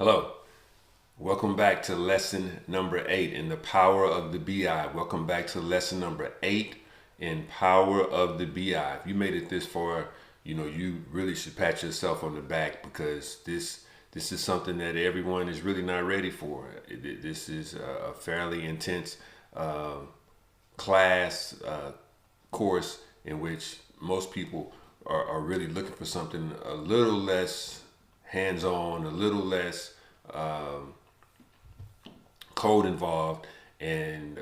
Hello, welcome back to lesson number 8 in the power of the BI. Welcome back to lesson number 8 in power of the BI. If you made it this far, you really should pat yourself on the back because this is something that everyone is really not ready for. This is a fairly intense class course in which most people are really looking for something a little less hands-on, a little less code involved, and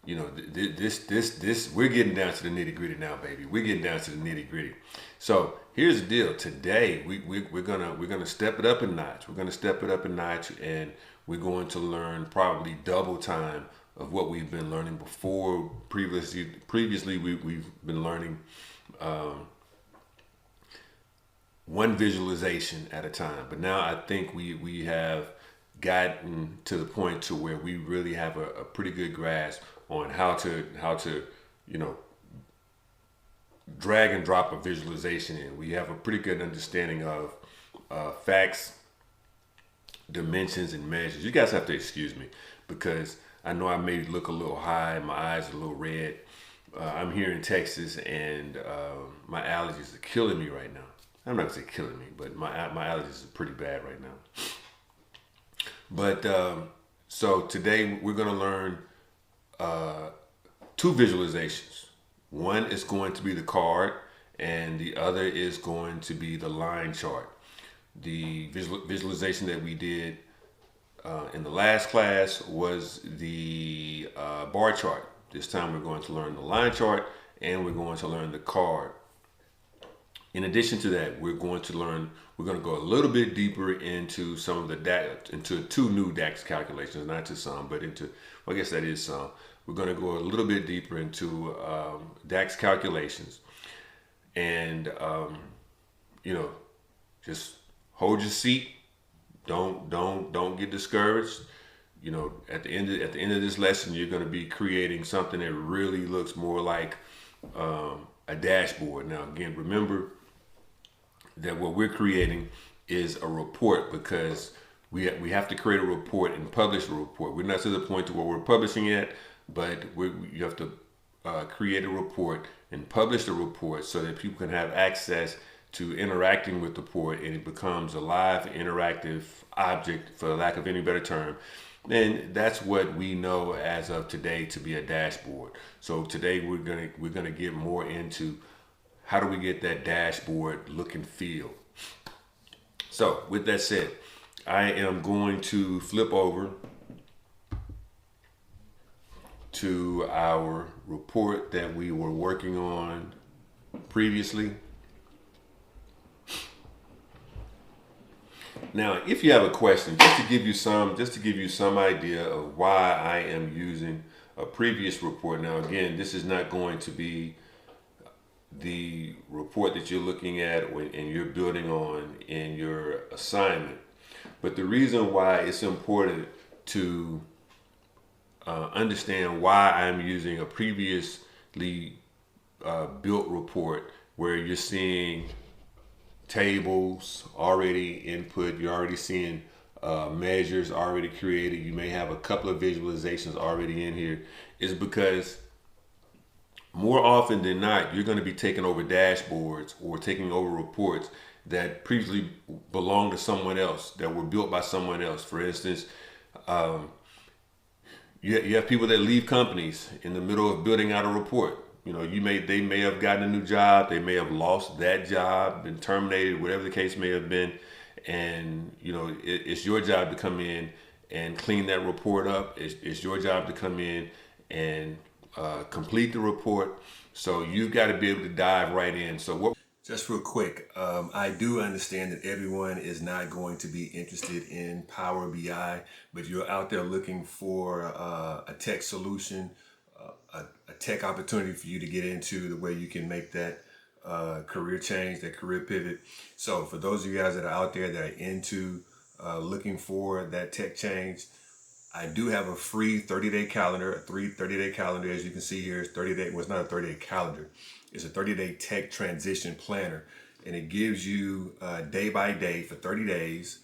this we're getting down to the nitty gritty now, baby. We're getting down to the nitty gritty. So here's the deal. Today we're gonna step it up a notch. We're gonna step it up a notch, and we're going to learn probably double time of what we've been learning before. Previously we've been learning one visualization at a time, but now I think we have gotten to the point to where we really have a pretty good grasp on how to drag and drop a visualization in. We have a pretty good understanding of facts, dimensions, and measures. You guys have to excuse me because I know I may look a little high, my eyes are a little red. I'm here in Texas, and my allergies are killing me right now. I'm not gonna say killing me, but my allergies are pretty bad right now. But so today we're gonna learn two visualizations. One is going to be the card, and the other is going to be the line chart. The visualization that we did in the last class was the bar chart. This time we're going to learn the line chart, and we're going to learn the card. In addition to that, we're going to go a little bit deeper into some of the into two new DAX calculations, not to some, but into, well, I guess that is some. We're going to go a little bit deeper into DAX calculations, and just hold your seat. Don't get discouraged. At the end of this lesson, you're going to be creating something that really looks more like a dashboard. Now, again, remember that what we're creating is a report, because we have to create a report and publish a report. We're not to the point to where we're publishing yet, but you have to create a report and publish the report so that people can have access to interacting with the report, and it becomes a live interactive object, for the lack of any better term. And that's what we know as of today to be a dashboard. So today we're gonna get more into how do we get that dashboard look and feel. So with that said, I am going to flip over to our report that we were working on previously. Now, if you have a question, just to give you some idea of why I am using a previous report. Now, again, this is not going to be the report that you're looking at and you're building on in your assignment. But the reason why it's important to understand why I'm using a previously built report, where you're seeing tables already input, you're already seeing measures already created, you may have a couple of visualizations already in here, is because more often than not, you're going to be taking over dashboards or taking over reports that previously belonged to someone else, that were built by someone else. For instance, you have people that leave companies in the middle of building out a report. They may have gotten a new job, they may have lost that job, been terminated, whatever the case may have been, and it's your job to come in and clean that report up. It's your job to come in and complete the report. So you've got to be able to dive right in. Just real quick, I do understand that everyone is not going to be interested in Power BI, but you're out there looking for a tech solution, a tech opportunity for you to get into, the way you can make that career change, that career pivot. So for those of you guys that are out there that are into looking for that tech change, I do have a free 30-day calendar, a 30-day calendar. As you can see here, it's 30-day. Well, it's not a 30-day calendar. It's a 30-day tech transition planner. And it gives you day by day for 30 days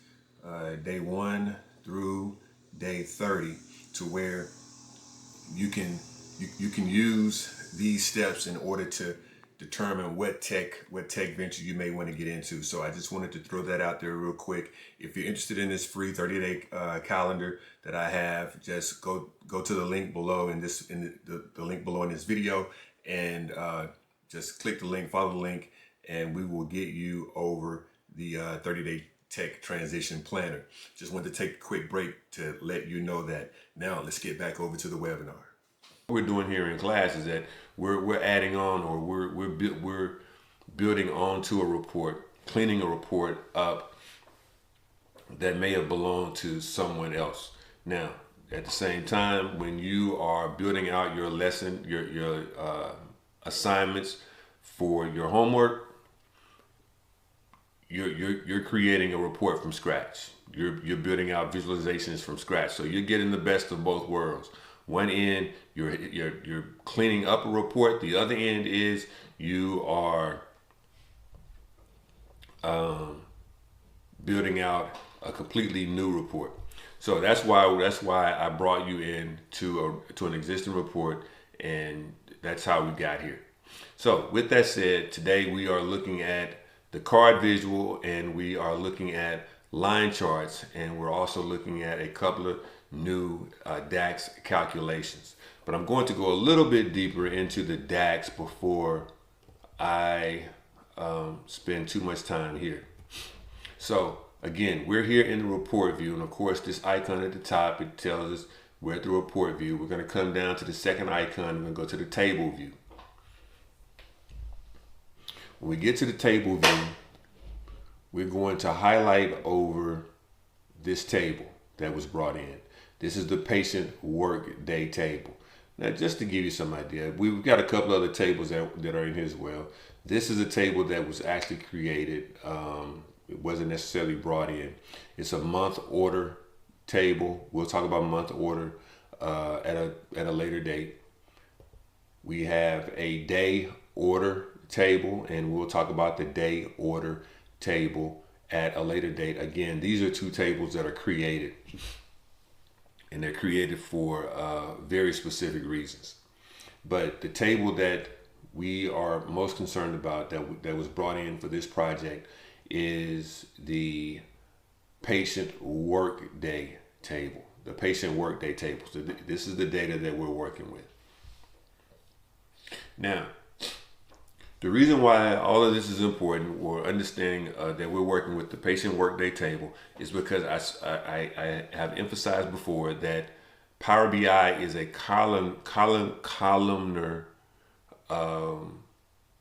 day 1 through day 30, to where you can use these steps in order to determine what tech venture you may want to get into. So I just wanted to throw that out there real quick. If you're interested in this free 30-day calendar that I have, just go to the link below in the link below in this video, and just click the link, follow the link, and we will get you over the 30-day tech transition planner. Just wanted to take a quick break to let you know that. Now let's get back over to the webinar. What we're doing here in class is that we're adding on, or we're building onto a report, cleaning a report up that may have belonged to someone else. Now, at the same time, when you are building out your lesson, your assignments for your homework, you're creating a report from scratch. You're building out visualizations from scratch. So you're getting the best of both worlds. One end, you're cleaning up a report. The other end is you are building out a completely new report. So that's why I brought you in to an existing report, and that's how we got here. So with that said, today we are looking at the card visual, and we are looking at line charts, and we're also looking at a couple of new DAX calculations. But I'm going to go a little bit deeper into the DAX before I spend too much time here. So again, we're here in the report view, and of course this icon at the top, it tells us we're at the report view. We're going to come down to the second icon. We're going to go to the table view. When we get to the table view, we're going to highlight over this table that was brought in. This is the patient work day table. Now, just to give you some idea, we've got a couple other tables that are in here as well. This is a table that was actually created. It wasn't necessarily brought in. It's a month order table. We'll talk about month order at a later date. We have a day order table, and we'll talk about the day order table at a later date. Again, these are two tables that are created, and they're created for very specific reasons. But the table that we are most concerned about, that was brought in for this project, is the patient work day table. The patient work day table. So this is the data that we're working with. Now, the reason why all of this is important, or understanding that we're working with the patient workday table, is because I have emphasized before that Power BI is a columnar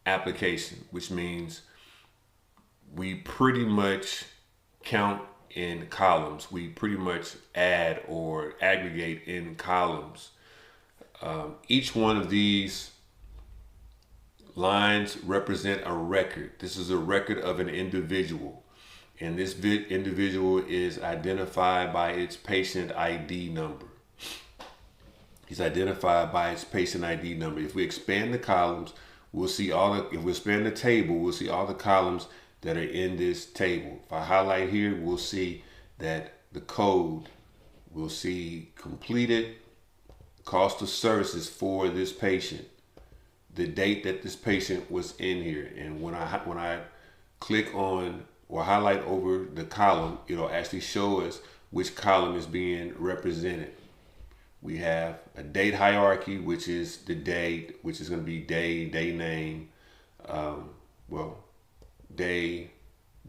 application, which means we pretty much count in columns. We pretty much add or aggregate in columns. Each one of these lines represent a record. This is a record of an individual, and this individual is identified by its patient ID number. He's identified by its patient ID number. If we expand the columns, we'll see if we expand the table, we'll see all the columns that are in this table. If I highlight here, we'll see that the code, we'll see completed, cost of services for this patient, the date that this patient was in here. And when I click on or highlight over the column, it'll actually show us which column is being represented. We have a date hierarchy, which is the date, which is going to be day name, day,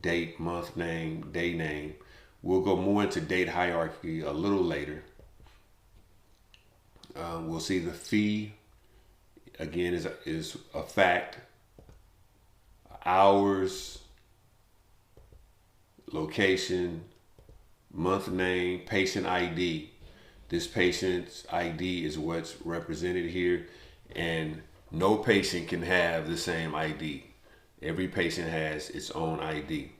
date, month name, day name. We'll go more into date hierarchy a little later. We'll see the fee, again, is a fact, hours, location, month name, patient ID. This patient's ID is what's represented here, and no patient can have the same ID. Every patient has its own ID.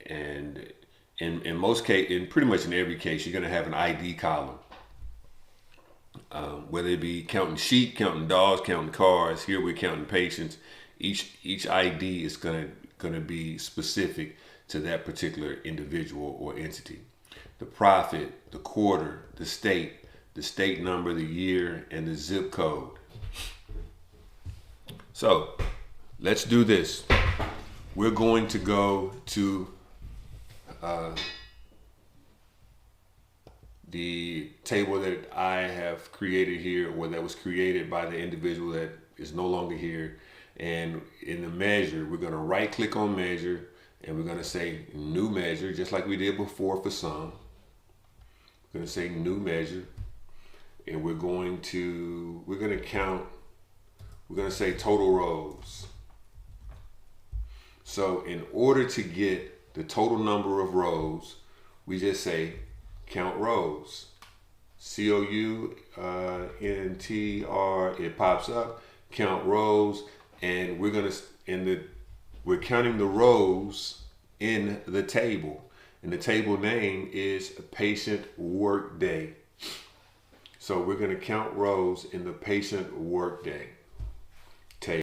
And in most cases, pretty much in every case, you're going to have an ID column. Whether it be counting sheep, counting dogs, counting cars. Here we're counting patients. Each ID is going to be specific to that particular individual or entity. The profit, the quarter, the state number, the year, and the zip code. So let's do this. We're going to go to the table that I have created here, or that was created by the individual that is no longer here. And in the measure, we're going to right click on measure, and we're going to say new measure, just like we did before for some. We're going to say new measure, and we're going to count. We're going to say total rows. So in order to get the total number of rows, we just say count rows. COUNTR, it pops up, count rows, and we're counting the rows in the table. And the table name is patient workday. So we're going to count rows in the patient workday.